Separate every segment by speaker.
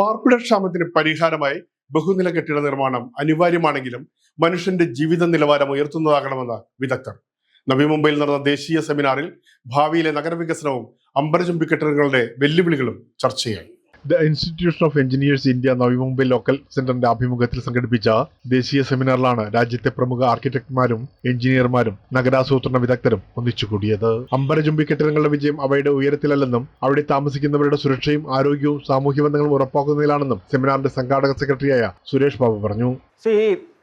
Speaker 1: പാർപ്പിടക്ഷാമത്തിന് പരിഹാരമായി ബഹുനില കെട്ടിട നിർമ്മാണം അനിവാര്യമാണെങ്കിലും മനുഷ്യന്റെ ജീവിത നിലവാരം ഉയർത്തുന്നതാകണമെന്ന് വിദഗ്ധർ. നവി മുംബൈയിൽ നടന്ന ദേശീയ സെമിനാറിൽ ഭാവിയിലെ നഗരവികസനവും അമ്പരചുംബി കെട്ടിടങ്ങളുടെ വെല്ലുവിളികളും ചർച്ചയായി.
Speaker 2: The institution of engineers India Navi Mumbai local സെന്ററിന്റെ ആഭിമുഖ്യത്തിൽ സംഘടിപ്പിച്ച ദേശീയ സെമിനാറിലാണ് രാജ്യത്തെ പ്രമുഖ ആർക്കിടെക്ട്മാരും എഞ്ചിനീയർമാരും നഗരാസൂത്രണ വിദഗ്ധരും ഒന്നിച്ചുകൂടിയത്. അമ്പരചുംബി കെട്ടിടങ്ങളുടെ വിജയം അവയുടെ ഉയരത്തിലല്ലെന്നും അവിടെ താമസിക്കുന്നവരുടെ സുരക്ഷയും ആരോഗ്യവും സാമൂഹ്യ ബന്ധങ്ങളും ഉറപ്പാക്കുന്നതിലാണെന്നും സെമിനാറിന്റെ സംഘാടക സെക്രട്ടറിയായ സുരേഷ് ബാബു പറഞ്ഞു.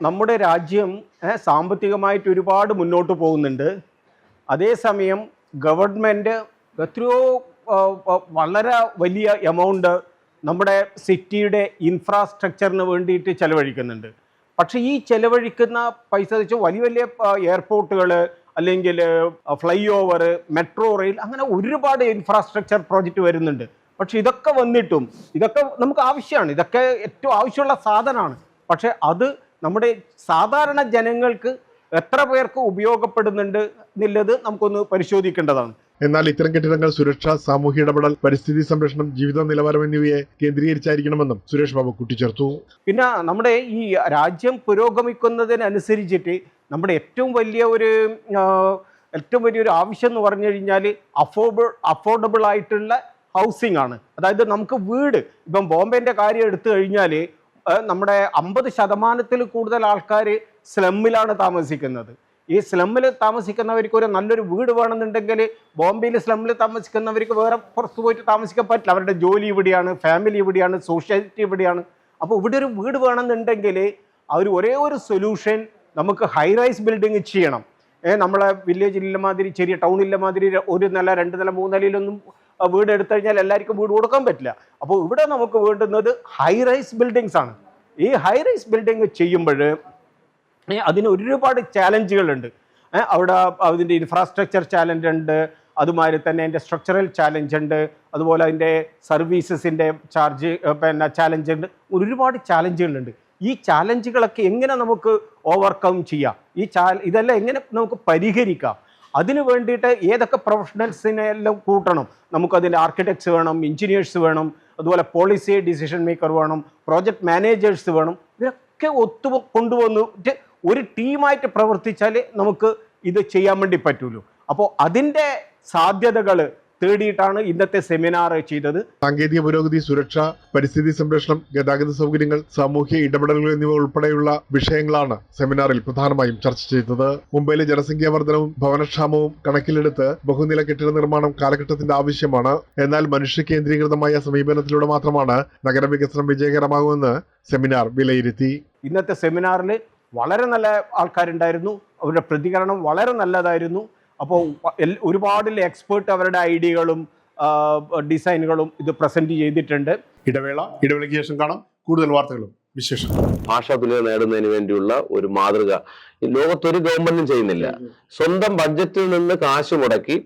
Speaker 3: നമ്മുടെ രാജ്യം സാമ്പത്തികമായിട്ട് ഒരുപാട് മുന്നോട്ട് പോകുന്നുണ്ട്. അതേസമയം ഗവൺമെന്റ് എത്രയോ വളരെ വലിയ എമൗണ്ട് നമ്മുടെ സിറ്റിയുടെ ഇൻഫ്രാസ്ട്രക്ചറിന് വേണ്ടിയിട്ട് ചെലവഴിക്കുന്നുണ്ട്. പക്ഷേ ഈ ചെലവഴിക്കുന്ന പൈസ വെച്ച് വലിയ വലിയ എയർപോർട്ടുകൾ, അല്ലെങ്കിൽ ഫ്ലൈ ഓവർ, മെട്രോ റെയിൽ, അങ്ങനെ ഒരുപാട് ഇൻഫ്രാസ്ട്രക്ചർ പ്രോജക്റ്റ് വരുന്നുണ്ട്. പക്ഷെ ഇതൊക്കെ വന്നിട്ടും ഇതൊക്കെ നമുക്ക് ആവശ്യമാണ്, ഇതൊക്കെ ഏറ്റവും ആവശ്യമുള്ള സാധനമാണ്. പക്ഷെ അത് നമ്മുടെ സാധാരണ ജനങ്ങൾക്ക് എത്ര പേർക്ക് ഉപയോഗപ്പെടുന്നുണ്ട് എന്നുള്ളത് നമുക്കൊന്ന് പരിശോധിക്കേണ്ടതാണ്.
Speaker 2: എന്നാൽ ഇത്തരം കെട്ടിടങ്ങൾ സുരക്ഷ, സാമൂഹ്യ ഇടപെടൽ, പരിസ്ഥിതി സംരക്ഷണം, ജീവിത നിലവാരം എന്നിവയെ കേന്ദ്രീകരിച്ചായിരിക്കണമെന്നും സുരേഷ് ബാബു കൂട്ടിച്ചേർത്തു.
Speaker 3: പിന്നെ നമ്മുടെ ഈ രാജ്യം പുരോഗമിക്കുന്നതിനനുസരിച്ചിട്ട് നമ്മുടെ ഏറ്റവും വലിയൊരു ആവശ്യം എന്ന് പറഞ്ഞു കഴിഞ്ഞാൽ അഫോർഡബിൾ ആയിട്ടുള്ള ഹൗസിംഗ് ആണ്. അതായത് നമുക്ക് വീട്, ഇപ്പം ബോംബെൻ്റെ കാര്യം എടുത്തു കഴിഞ്ഞാൽ നമ്മുടെ 50% കൂടുതൽ ആൾക്കാർ സ്ലമ്മിലാണ് താമസിക്കുന്നത്. ഈ സ്ലമ്മിൽ താമസിക്കുന്നവർക്ക് ഒരു നല്ലൊരു വീട് വേണമെന്നുണ്ടെങ്കിൽ ബോംബെയിൽ സ്ലമ്മിൽ താമസിക്കുന്നവർക്ക് വേറെ പുറത്ത് പോയിട്ട് താമസിക്കാൻ പറ്റില്ല. അവരുടെ ജോലി ഇവിടെയാണ്, ഫാമിലി ഇവിടെയാണ്, സോഷ്യാലിറ്റി ഇവിടെയാണ്. അപ്പോൾ ഇവിടെ ഒരു വീട് വേണമെന്നുണ്ടെങ്കിൽ ഒരേ ഒരു സൊല്യൂഷൻ നമുക്ക് ഹൈ റൈസ് ബിൽഡിങ് ചെയ്യണം. നമ്മളെ വില്ലേജിലെ മാതിരി, ചെറിയ ടൗണിലെ മാതിരി 1 നില 2 നില 3 നിലയിലൊന്നും വീട് എടുത്തു കഴിഞ്ഞാൽ എല്ലാവർക്കും വീട് കൊടുക്കാൻ പറ്റില്ല. അപ്പോൾ ഇവിടെ നമുക്ക് വേണ്ടുന്നത് ഹൈ റൈസ് ബിൽഡിങ്സ് ആണ്. ഈ ഹൈ റൈസ് ബിൽഡിങ് ചെയ്യുമ്പോൾ അതിന് ഒരുപാട് ചാലഞ്ചുകളുണ്ട്. അവിടെ അതിൻ്റെ ഇൻഫ്രാസ്ട്രക്ചർ ചാലഞ്ച് ഉണ്ട്, അതുമാതിരി തന്നെ അതിൻ്റെ സ്ട്രക്ചറൽ ചാലഞ്ച് ഉണ്ട്, അതുപോലെ അതിൻ്റെ സർവീസസിൻ്റെ ചാലഞ്ച് ഉണ്ട്. ഒരുപാട് ചാലഞ്ചുകളുണ്ട്. ഈ ചാലഞ്ചുകളൊക്കെ എങ്ങനെ നമുക്ക് ഓവർകം ചെയ്യാം, ഇതെല്ലാം എങ്ങനെ നമുക്ക് പരിഹരിക്കാം, അതിന് വേണ്ടിയിട്ട് ഏതൊക്കെ പ്രൊഫഷണൽസിനെ എല്ലാം കൂട്ടണം. നമുക്കതിൻ്റെ ആർക്കിടെക്ട്സ് വേണം, എഞ്ചിനീയേഴ്സ് വേണം, അതുപോലെ പോളിസി ഡിസിഷൻ മേക്കർ വേണം, പ്രോജക്റ്റ് മാനേജേഴ്സ് വേണം. ഇതൊക്കെ കൊണ്ടുവന്നിട്ട് ഒരു ടീമായിട്ട് പ്രവർത്തിച്ചാൽ നമുക്ക് ഇത് ചെയ്യാൻ വേണ്ടി പറ്റുള്ളൂ. അപ്പോൾ അതിൻ്റെ സാധ്യതകൾ തേടിയിട്ടാണ് ഇന്നത്തെ സെമിനാർ ചെയ്തത്.
Speaker 2: സാങ്കേതിക പുരോഗതി, സുരക്ഷ, പരിസ്ഥിതി സംരക്ഷണം, ഗതാഗത സൗകര്യങ്ങൾ, സാമൂഹ്യ ഇടപെടലുകൾ എന്നിവ ഉൾപ്പെടെയുള്ള വിഷയങ്ങളാണ് സെമിനാറിൽ പ്രധാനമായും ചർച്ച ചെയ്തത്. മുംബൈയിലെ ജനസംഖ്യാ വർധനവും ഭവനക്ഷാമവും കണക്കിലെടുത്ത് ബഹുനില കെട്ടിട നിർമ്മാണം കാലഘട്ടത്തിന്റെ ആവശ്യമാണ്. എന്നാൽ മനുഷ്യ കേന്ദ്രീകൃതമായ സമീപനത്തിലൂടെ മാത്രമാണ് നഗരവികസനം വിജയകരമാകുമെന്ന് സെമിനാർ വിലയിരുത്തി.
Speaker 3: ഇന്നത്തെ സെമിനാറിൽ വളരെ നല്ല ആൾക്കാരുണ്ടായിരുന്നു. അവരുടെ പ്രതികരണം വളരെ നല്ലതായിരുന്നു. അപ്പോൾ ഒരുപാട് എക്സ്പേർട്ട് അവരുടെ ഐഡിയകളും ഡിസൈനുകളും ഇത് പ്രസന്റ് ചെയ്തിട്ടുണ്ട്.
Speaker 1: ഇടവേളയ്ക്ക് ശേഷം കാണാം കൂടുതൽ വാർത്തകളും വിശേഷങ്ങളും.
Speaker 4: ഭാഷാ തുല്യത നേടുന്നതിന് വേണ്ടിയുള്ള ഒരു മാതൃക ലോകത്തൊരു ഗവൺമെന്റും ചെയ്യുന്നില്ല. സ്വന്തം ബഡ്ജറ്റിൽ നിന്ന് കാശ് മുടക്കി